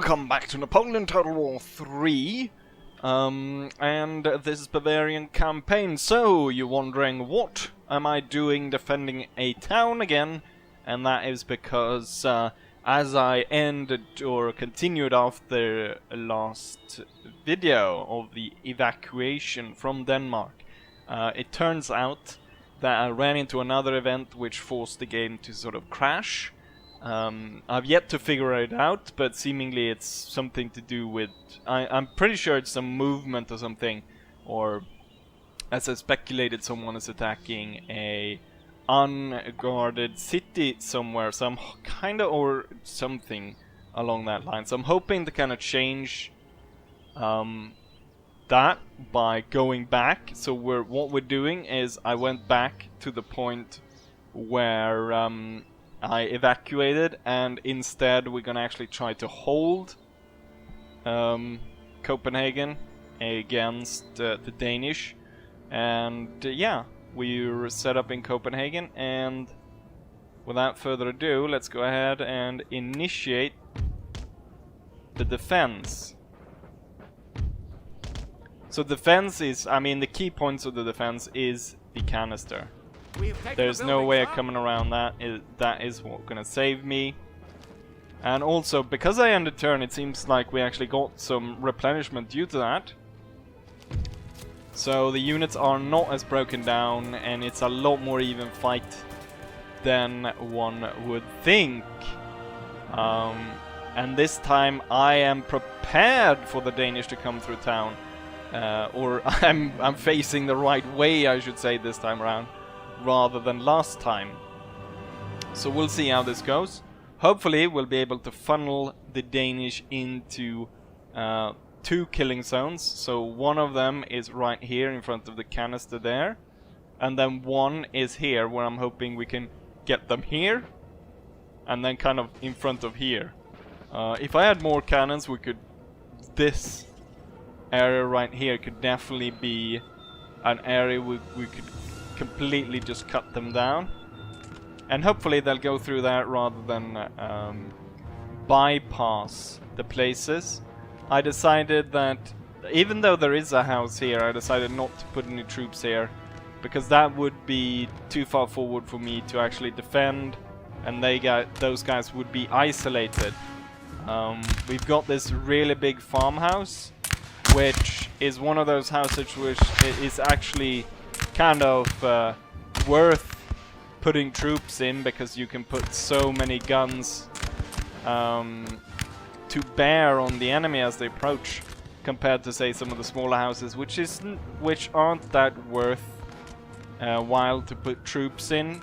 Welcome back to Napoleon Total War 3, and this is Bavarian campaign. So, you're wondering, what am I doing defending a town again? And that is because, as I ended or continued off the last video of the evacuation from Denmark, it turns out that I ran into another event which forced the game to sort of crash. I've yet to figure it out, but seemingly it's something to do with... I'm pretty sure it's some movement or something, or as I speculated, someone is attacking a unguarded city somewhere, some kind of, or something along that line. So I'm hoping to kind of change that by going back. So what we're doing is I went back to the point where I evacuated, and instead we're gonna actually try to hold Copenhagen against the Danish. And yeah, we're set up in Copenhagen, and without further ado, let's go ahead and initiate the defense. So defense is, I mean, the key points of the defense is the canister. There's no way of coming around that. That is what's gonna save me. And also, because I ended turn, it seems like we actually got some replenishment due to that. So the units are not as broken down, and it's a lot more even fight than one would think. And this time I am prepared for the Danish to come through town. Or I'm facing the right way, I should say, this time around, rather than last time. So we'll see how this goes. Hopefully we'll be able to funnel the Danish into two killing zones. So one of them is right here in front of the canister there, and then one is here where I'm hoping we can get them here, and then kind of in front of here. If I had more cannons, we could... this area right here could definitely be an area we could completely just cut them down, and hopefully they'll go through that rather than bypass the places. I decided that even though there is a house here, I decided not to put any troops here, because that would be too far forward for me to actually defend, and those guys would be isolated. We've got this really big farmhouse, which is one of those houses which is actually kind of worth putting troops in, because you can put so many guns to bear on the enemy as they approach, compared to, say, some of the smaller houses, which aren't that worth while to put troops in,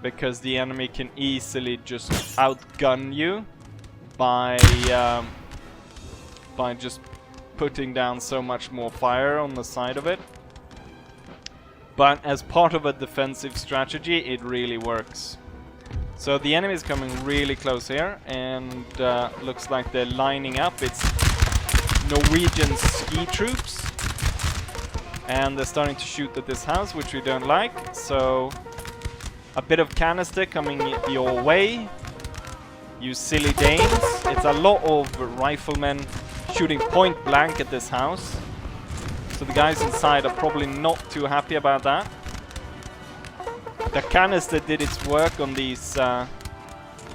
because the enemy can easily just outgun you by just putting down so much more fire on the side of it. But as part of a defensive strategy, it really works. So the enemy is coming really close here, and looks like they're lining up. It's Norwegian ski troops, and they're starting to shoot at this house, which we don't like. So a bit of canister coming your way, you silly Danes. It's a lot of riflemen shooting point blank at this house. So the guys inside are probably not too happy about that. The canister did its work on these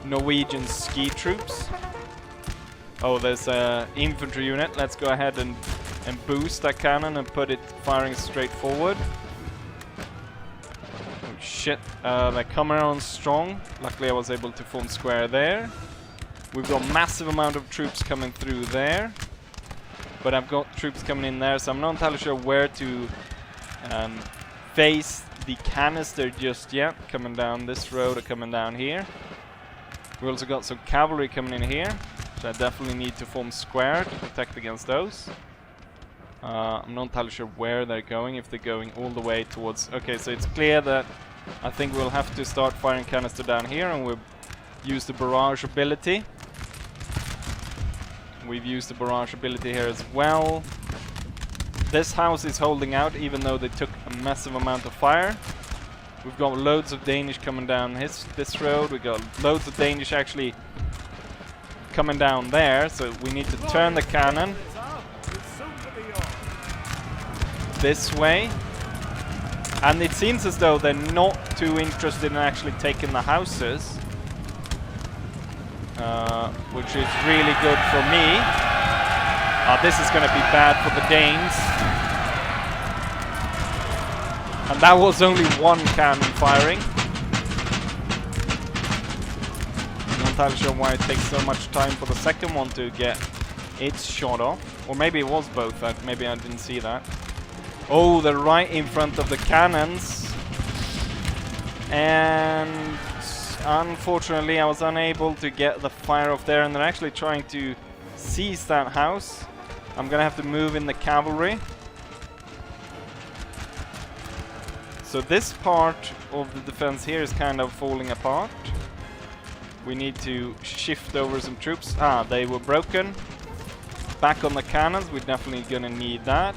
Norwegian ski troops. Oh, there's an infantry unit. Let's go ahead and boost that cannon and put it firing straight forward. Oh shit, they're coming on strong. Luckily I was able to form square there. We've got massive amount of troops coming through there, but I've got troops coming in there, so I'm not entirely sure where to face the canister just yet. Coming down this road or coming down here. We also got some cavalry coming in here, so I definitely need to form square to protect against those. I'm not entirely sure where they're going, if they're going all the way towards... Okay, so it's clear that I think we'll have to start firing canister down here, and we'll use the barrage ability. We've used the barrage ability here as well. This house is holding out, even though they took a massive amount of fire. We've got loads of Danish coming down this road. We've got loads of Danish actually coming down there, so we need to turn the cannon this way. And it seems as though they're not too interested in actually taking the houses, which is really good for me. This is going to be bad for the Danes. And that was only one cannon firing. I'm not entirely sure why it takes so much time for the second one to get its shot off. Or maybe it was both, maybe I didn't see that. Oh, they're right in front of the cannons. And unfortunately I was unable to get the fire off there, and they're actually trying to seize that house. I'm gonna have to move in the cavalry. So this part of the defense here is kind of falling apart. We need to shift over some troops. They were broken. Back on the cannons, we're definitely gonna need that.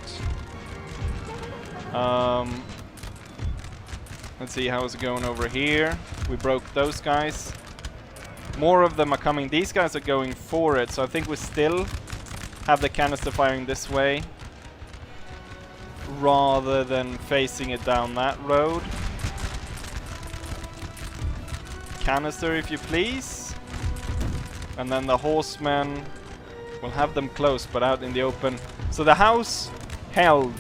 Let's see how it's going over here. We broke those guys. More of them are coming. These guys are going for it, so I think we still have the canister firing this way rather than facing it down that road. Canister, if you please. And then the horsemen, we'll have them close but out in the open. So the house held,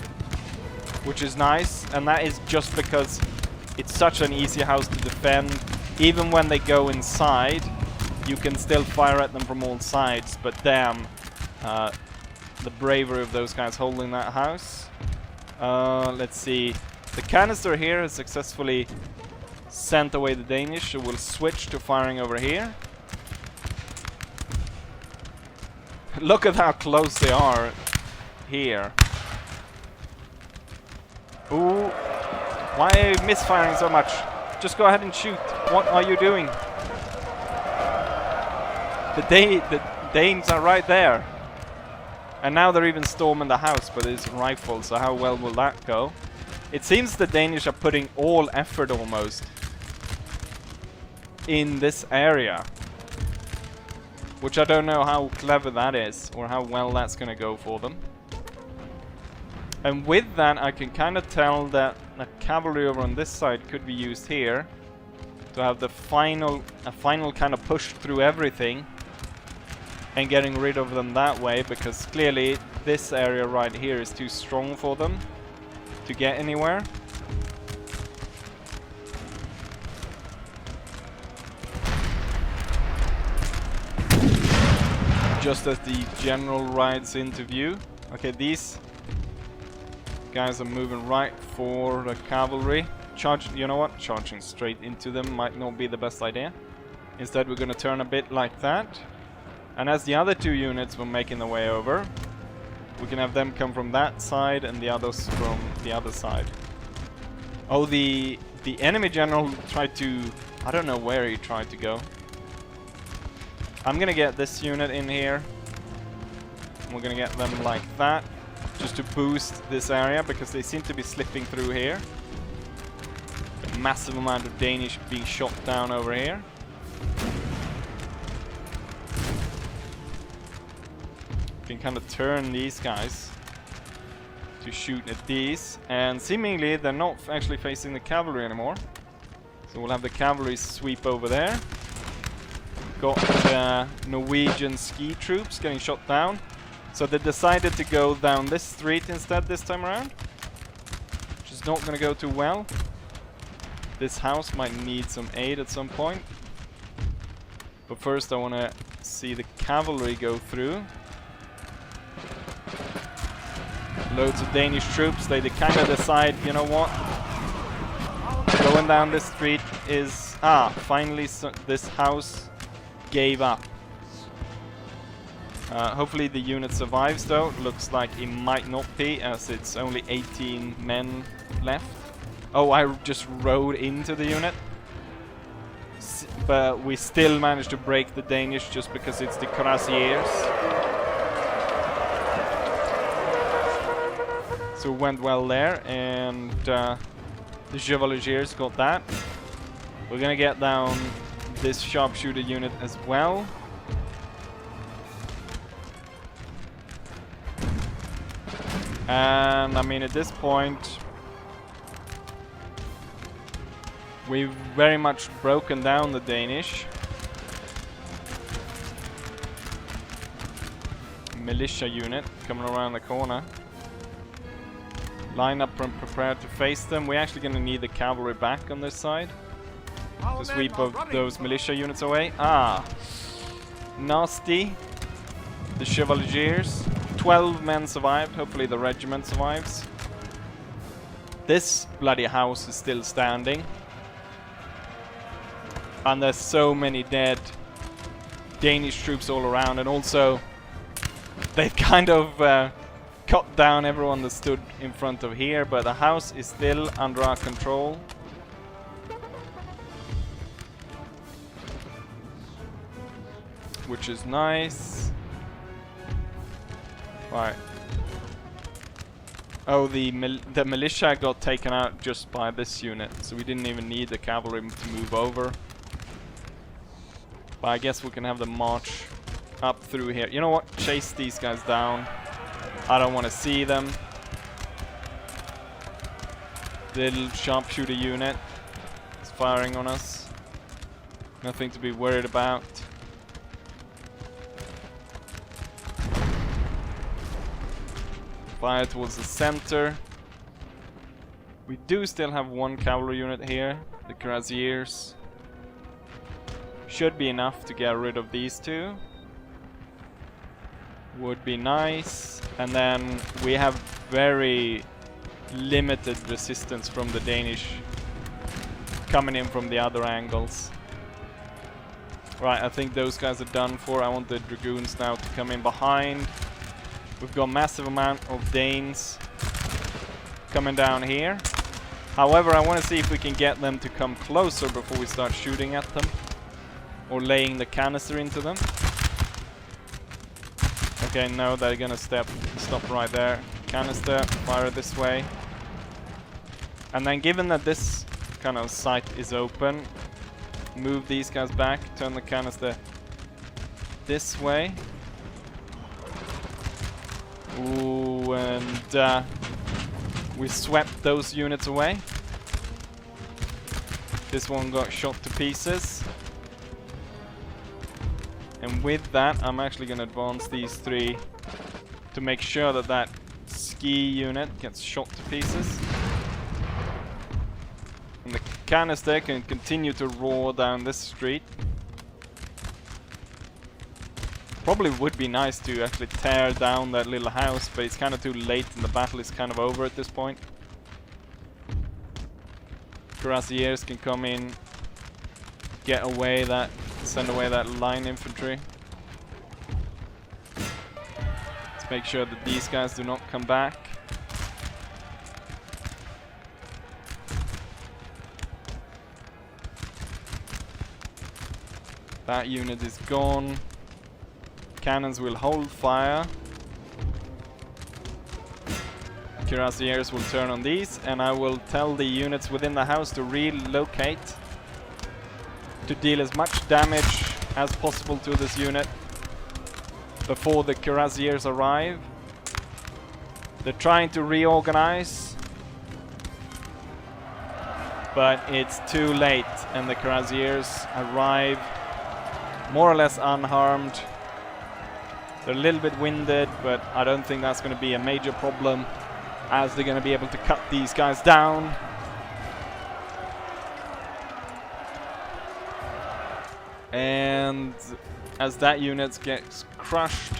which is nice, and that is just because it's such an easy house to defend. Even when they go inside, you can still fire at them from all sides, but damn, the bravery of those guys holding that house. Let's see. The canister here has successfully sent away the Danish, so we'll switch to firing over here. Look at how close they are here. Ooh, why are you misfiring so much? Just go ahead and shoot. What are you doing? The Danes are right there. And now they're even storming the house with his rifles, so how well will that go? It seems the Danish are putting all effort almost in this area, which I don't know how clever that is or how well that's gonna go for them. And with that, I can kind of tell that the cavalry over on this side could be used here to have the final kind of push through everything and getting rid of them that way, because clearly this area right here is too strong for them to get anywhere. Just as the general rides into view. Okay, these guys are moving right for the cavalry. You know what? Charging straight into them might not be the best idea. Instead, we're going to turn a bit like that. And as the other two units were making their way over, we can have them come from that side and the others from the other side. Oh, the enemy general tried to... I don't know where he tried to go. I'm going to get this unit in here. We're going to get them like that, just to boost this area, because they seem to be slipping through here. A massive amount of Danish being shot down over here. Can kind of turn these guys to shoot at these, and seemingly they're not actually facing the cavalry anymore, so we'll have the cavalry sweep over there. Got the Norwegian ski troops getting shot down, so they decided to go down this street instead this time around, which is not going to go too well. This house might need some aid at some point, but first I want to see the cavalry go through. Loads of Danish troops. They kind of decide, you know what, going down this street is... finally this house gave up. Hopefully the unit survives though. Looks like it might not be, as it's only 18 men left. Oh, I just rode into the unit. But we still managed to break the Danish just because it's the cuirassiers. So it went well there, and the Chevaliers got that. We're gonna get down this sharpshooter unit as well. And I mean, at this point, we've very much broken down the Danish. Militia unit coming around the corner. Line up and prepare to face them. We're actually going to need the cavalry back on this side to sweep those militia units away. Ah, nasty. The Chevaliers. 12 men survived. Hopefully the regiment survives. This bloody house is still standing. And there's so many dead Danish troops all around. And also, they've kind of cut down everyone that stood in front of here. But the house is still under our control. Which is nice. Right. Oh, the militia got taken out just by this unit, so we didn't even need the cavalry to move over. But I guess we can have them march up through here. You know what? Chase these guys down. I don't want to see them. The little sharpshooter unit is firing on us. Nothing to be worried about. Fire towards the center. We do still have one cavalry unit here, the Cuirassiers. Should be enough to get rid of these two. Would be nice. And then we have very limited resistance from the Danish coming in from the other angles. Right, I think those guys are done for. I want the dragoons now to come in behind. We've got a massive amount of Danes coming down here. However, I want to see if we can get them to come closer before we start shooting at them. Or laying the canister into them. Okay, no, they're gonna stop right there. Canister, fire this way. And then given that this kind of site is open, move these guys back, turn the canister this way. Ooh, and we swept those units away. This one got shot to pieces. And with that, I'm actually going to advance these three to make sure that that ski unit gets shot to pieces. And the canister can continue to roar down this street. Probably would be nice to actually tear down that little house, but it's kind of too late and the battle is kind of over at this point. Cuirassiers can come in, get away that, send away that line infantry. Let's make sure that these guys do not come back. That unit is gone. Cannons will hold fire. Cuirassiers will turn on these, and I will tell the units within the house to relocate to deal as much damage as possible to this unit before the Cuirassiers arrive. They're trying to reorganize, but it's too late, and the Cuirassiers arrive more or less unharmed. They're a little bit winded, but I don't think that's going to be a major problem, as they're going to be able to cut these guys down. And as that unit gets crushed,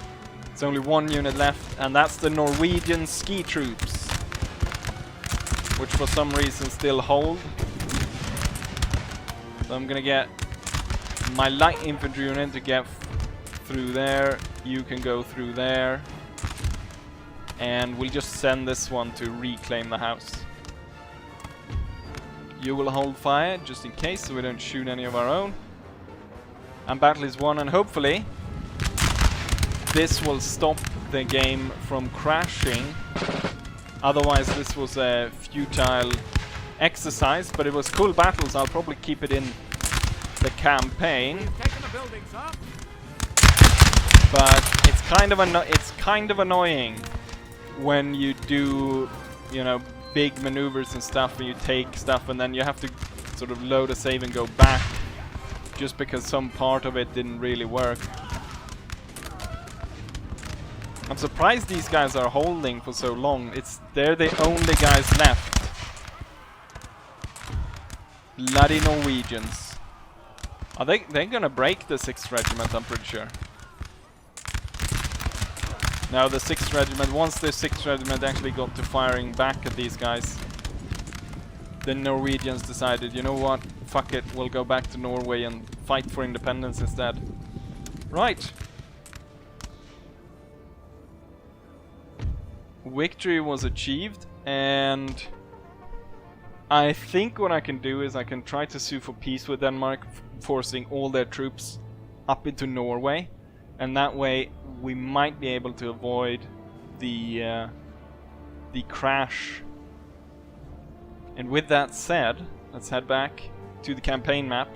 there's only one unit left, and that's the Norwegian ski troops, which for some reason still hold. So I'm going to get my light infantry unit to get through there. You can go through there, and we'll just send this one to reclaim the house. You will hold fire just in case, so we don't shoot any of our own. And battle is won, and hopefully this will stop the game from crashing. Otherwise this was a futile exercise, but it was cool battles. I'll probably keep it in the campaign. But it's kind of annoying when you do, you know, big maneuvers and stuff, and you take stuff, and then you have to sort of load a save and go back, just because some part of it didn't really work. I'm surprised these guys are holding for so long. They're the only guys left. Bloody Norwegians. Are they're gonna break the 6th Regiment, I'm pretty sure. Now the 6th Regiment, once the 6th Regiment actually got to firing back at these guys, the Norwegians decided, you know what, fuck it, we'll go back to Norway and fight for independence instead. Right. Victory was achieved, and I think what I can do is I can try to sue for peace with Denmark, forcing all their troops up into Norway, and that way we might be able to avoid the crash. And with that said, let's head back to the campaign map,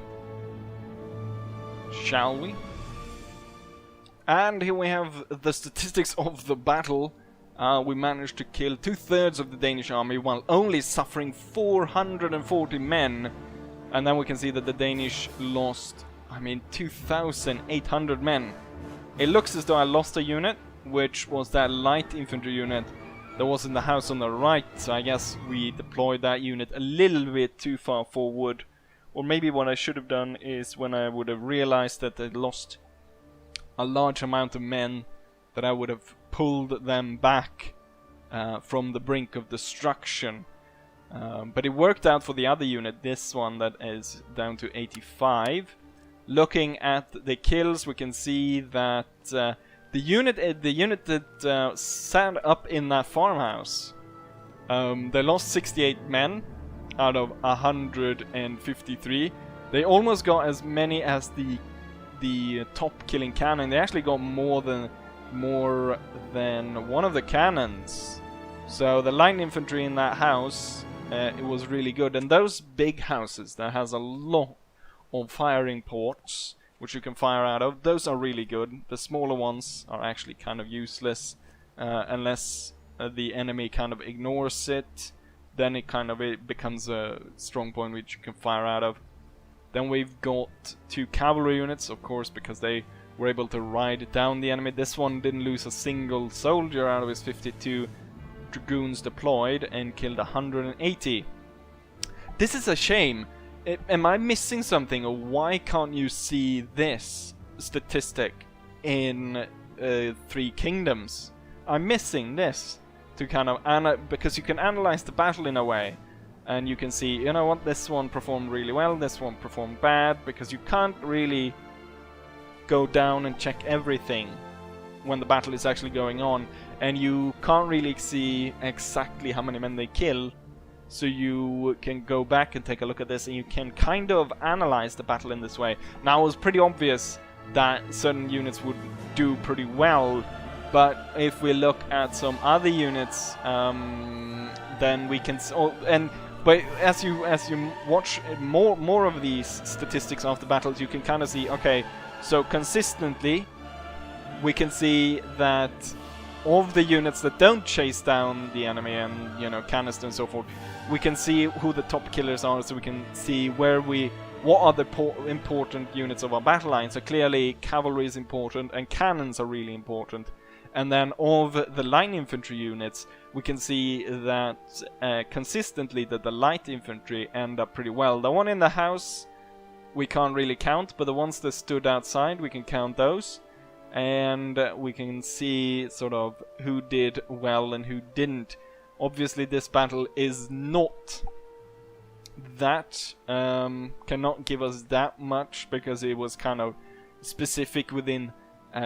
shall we? And here we have the statistics of the battle. We managed to kill 2/3 of the Danish army while only suffering 440 men. And then we can see that the Danish lost, 2,800 men. It looks as though I lost a unit, which was that light infantry unit that was in the house on the right. So I guess we deployed that unit a little bit too far forward. Or maybe what I should have done is, when I would have realized that they lost a large amount of men, that I would have pulled them back from the brink of destruction. But it worked out for the other unit, this one that is down to 85. Looking at the kills, we can see that the unit that sat up in that farmhouse, they lost 68 men out of 153. They almost got as many as the top killing cannon. They actually got more than one of the cannons. So the light infantry in that house, it was really good. And those big houses that has a lot of firing ports which you can fire out of, those are really good. The smaller ones are actually kind of useless unless the enemy kind of ignores it. Then it becomes a strong point which you can fire out of. Then we've got 2 cavalry units, of course, because they were able to ride down the enemy. This one didn't lose a single soldier out of his 52 dragoons deployed and killed 180. This is a shame. Am I missing something, or why can't you see this statistic in 3 Kingdoms? I'm missing this to kind of because you can analyze the battle in a way, and you can see, you know what, this one performed really well, this one performed bad, because you can't really go down and check everything when the battle is actually going on, and you can't really see exactly how many men they kill. So you can go back and take a look at this, and you can kind of analyze the battle in this way. Now, it was pretty obvious that certain units would do pretty well, but if we look at some other units, then we can. But as you watch more of these statistics after battles, you can kind of see, okay, so consistently we can see that of the units that don't chase down the enemy and, you know, canister and so forth, we can see who the top killers are, so we can see what are the important units of our battle line. So clearly cavalry is important and cannons are really important. And then of the line infantry units, we can see that consistently that the light infantry end up pretty well. The one in the house we can't really count, but the ones that stood outside, we can count those. And we can see sort of who did well and who didn't. Obviously this battle is not that, cannot give us that much, because it was kind of specific within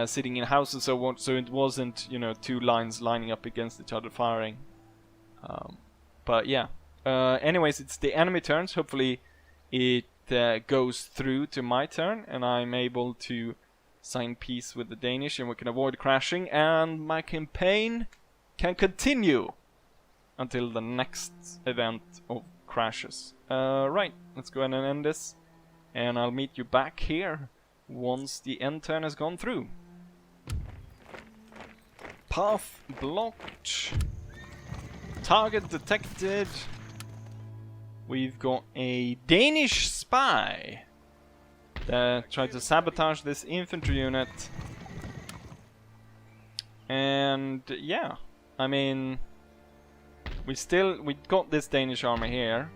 sitting in houses, so it wasn't, you know, 2 lines lining up against each other firing. But yeah, anyways, it's the enemy turns. Hopefully it goes through to my turn and I'm able to sign peace with the Danish and we can avoid crashing, and my campaign can continue until the next event of crashes. Right, let's go ahead and end this, and I'll meet you back here once the end turn has gone through. Path blocked. Target detected. We've got a Danish spy that tried to sabotage this infantry unit. And yeah, I mean, we got this Danish army here.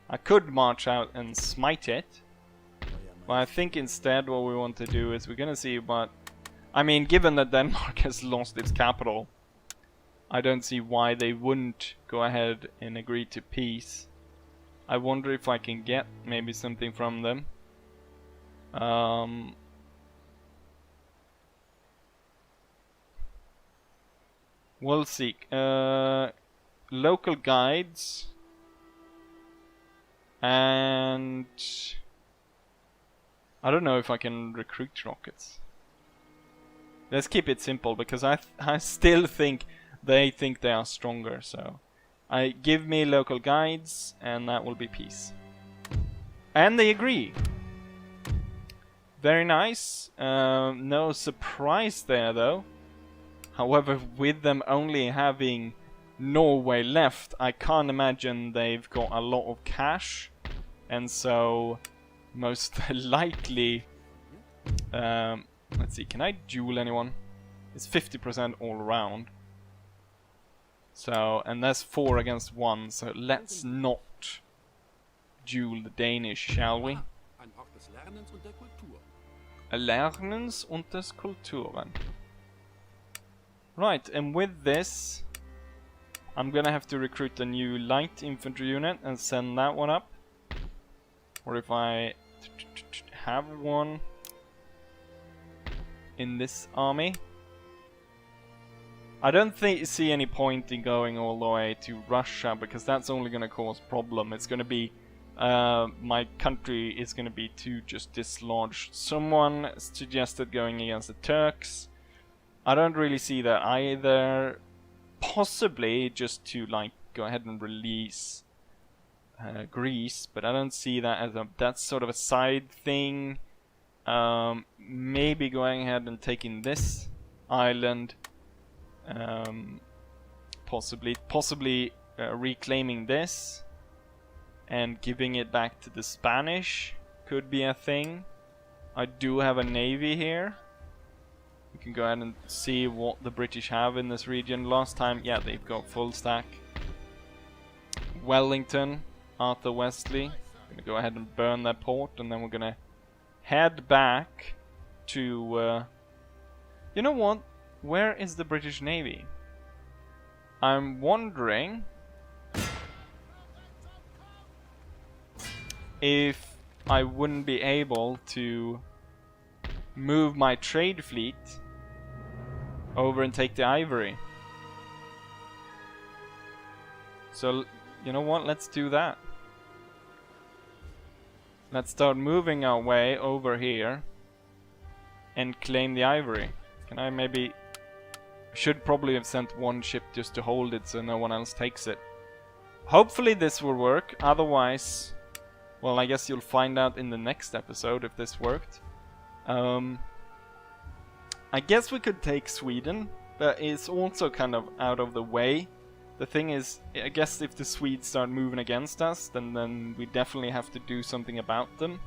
I could march out and smite it, but I think instead what we want to do is we're gonna see what... I mean, given that Denmark has lost its capital, I don't see why they wouldn't go ahead and agree to peace. I wonder if I can get maybe something from them. We'll seek local guides and I don't know if I can recruit rockets. Let's keep it simple because I still think they are stronger, so give me local guides and that will be peace. And they agree. Very nice. No surprise there though. However, with them only having Norway left, I can't imagine they've got a lot of cash, and so most likely let's see, can I duel anyone? It's 50% all around. So, and that's 4 against 1, so let's not duel the Danish, shall we? Lernens und des Kulturen. Right, and with this, I'm gonna have to recruit a new light infantry unit and send that one up. Or if I have one in this army. I don't see any point in going all the way to Russia because that's only gonna cause problem. It's gonna be my country is gonna be too just dislodged. Someone suggested going against the Turks. I don't really see that either. Possibly just to like go ahead and release Greece, but I don't see that as that's sort of a side thing. Maybe going ahead and taking this island, possibly reclaiming this and giving it back to the Spanish could be a thing. I do have a navy here. We can go ahead and see what the British have in this region. Last time, yeah, they've got full stack. Wellington, Arthur Wesley. Gonna go ahead and burn that port, and then we're gonna head back to... you know what? Where is the British Navy? I'm wondering if I wouldn't be able to move my trade fleet over and take the ivory. So, you know what? Let's do that. Let's start moving our way over here and claim the ivory. Can I maybe... should probably have sent one ship just to hold it so no one else takes it. Hopefully this will work. Otherwise, well, I guess you'll find out in the next episode if this worked. I guess we could take Sweden, but it's also kind of out of the way. The thing is, I guess if the Swedes start moving against us, then we definitely have to do something about them.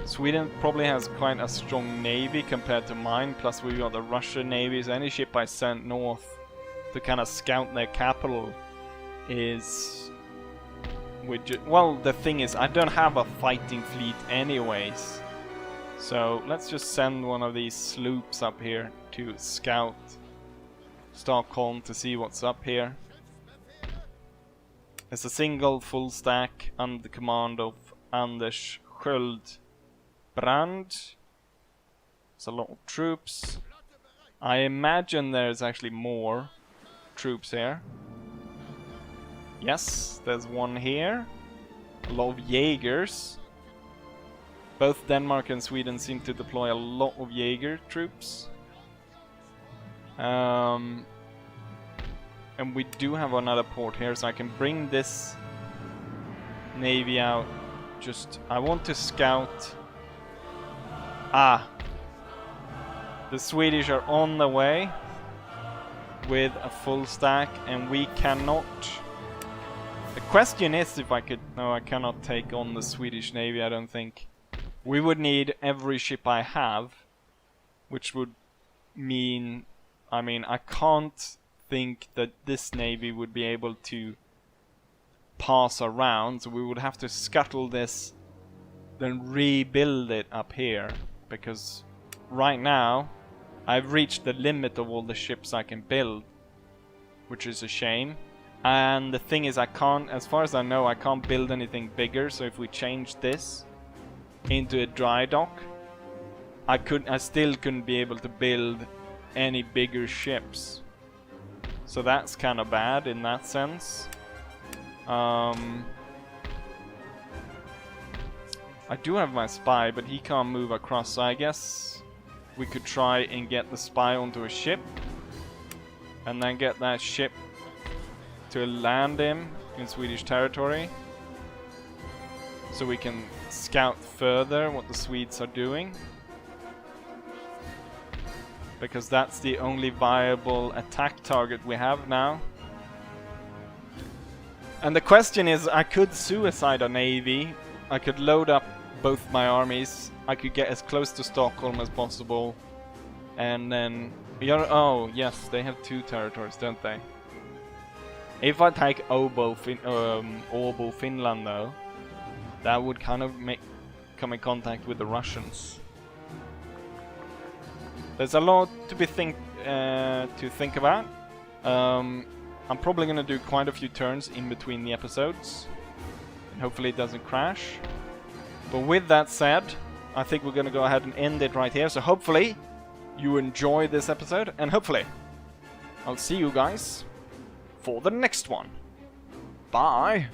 Sweden probably has quite a strong navy compared to mine, plus we've got the Russian navy, so any ship I sent north to kind of scout their capital is... well, the thing is, I don't have a fighting fleet anyways. So let's just send one of these sloops up here to scout Stockholm to see what's up here. It's a single full stack under the command of Anders Sköld Brand. It's a lot of troops. I imagine there's actually more troops here. Yes, there's one here. A lot of Jaegers. Both Denmark and Sweden seem to deploy a lot of Jaeger troops. And we do have another port here, so I can bring this navy out. Just, I want to scout. Ah, the Swedish are on the way. with a full stack, and we cannot... The question is if I could... No, I cannot take on the Swedish Navy, I don't think. We would need every ship I have, which would mean... I mean, I can't think that this Navy would be able to pass around, so we would have to scuttle this, then rebuild it up here, because right now I've reached the limit of all the ships I can build, which is a shame. And the thing is, I can't, as far as I know, I can't build anything bigger, so if we change this into a dry dock, I still couldn't be able to build any bigger ships. So that's kind of bad in that sense. I do have my spy, but he can't move across, so I guess we could try and get the spy onto a ship and then get that ship to land him in Swedish territory, so we can scout further what the Swedes are doing, because that's the only viable attack target we have now. And the question is, I could suicide a navy, I could load up both my armies, I could get as close to Stockholm as possible, and then... Oh, yes, they have 2 territories, don't they? If I take Åbo, Finland though, that would kind of come in contact with the Russians. There's a lot to think about. I'm probably gonna do quite a few turns in between the episodes, and hopefully it doesn't crash. But with that said, I think we're gonna go ahead and end it right here. So hopefully you enjoy this episode, and hopefully I'll see you guys for the next one. Bye!